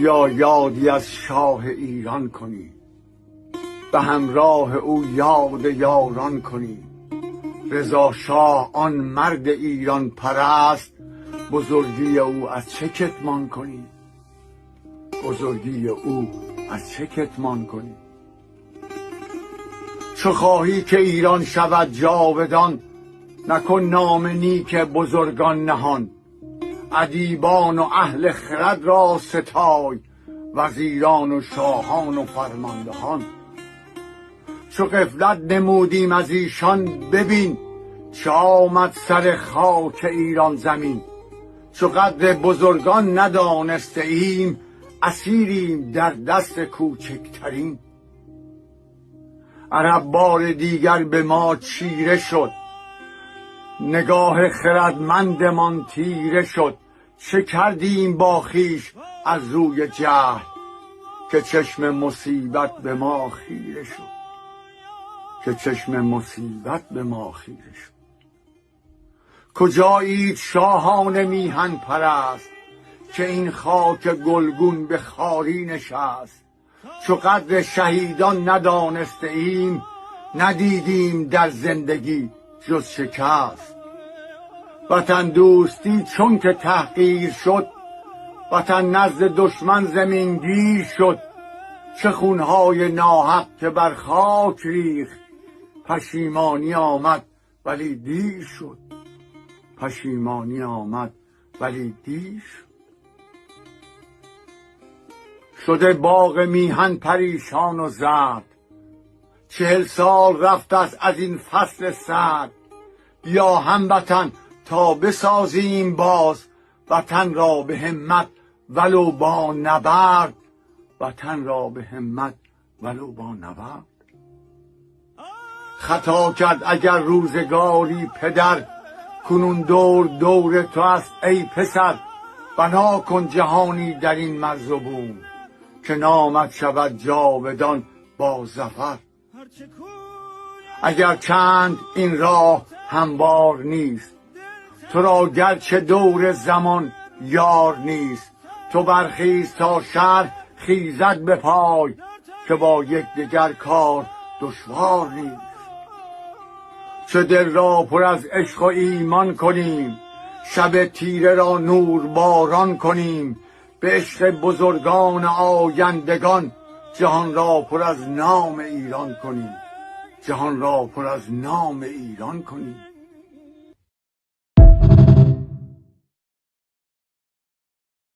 یا یادی از شاه ایران کنیم، به همراه او یاد یاران کنیم. رضا شاه آن مرد ایران پرست، بزرگی او از چه کتمان کنیم؟ بزرگی او از چه کتمان کنیم؟ چو خواهی که ایران شود جاودان، نکن نام نیک بزرگان نهان. ادیبان و اهل خرد را ستای، وزیران و شاهان و فرماندهان. چو غفلت نمودیم از ایشان ببین، چه آمد سر خاک ایران زمین. چو قدر بزرگان ندانسته ایم، اسیریم در دست کوچکترین. عرب بار دیگر به ما چیره شد، نگاه خردمندمان تیره شد. چه کردیم با خویش از روی جهل، که چشم مصیبت به ما خیره شد. که چشم مصیبت به ما خیره شد. کجایید شاهان میهن پرست، که این خاک گلگون به خواری نشست. چو قدر شهیدان ندانسته ایم، ندیدیم در زندگی جز شکست. وطن دوستی چون که تحقیر شد، وطن نزد دشمن زمینگیر شد. چه خونهای ناحق که بر خاک ریخت، پشیمانی آمد ولی دیر شد. پشیمانی آمد ولی دیر شد. شده باغ میهن پریشان و زرد، 40 سال رفت است از این فصل سرد. بیا هموطن تا بسازیم باز، وطن را به همت ولو با نبرد. وطن را به همت ولو با نبرد. خطا کرد اگر روزگاری پدر، کنون دور تو است ای پسر. بنا کن جهانی در این مرز و بوم، که نامت شود جاودان با ظفر. اگر چند این راه هموار نیست، تو را گرچه دور زمان یار نیست. تو برخیز تا شهر خیزد به پای، که با یکدیگر کار دشوار نیست. چه دل را پر از عشق و ایمان کنیم، شب تیره را نور باران کنیم. به عشق بزرگان آیندگان، جهان را پر از نام ایران کنیم. جهان را پر از نام ایران کنیم.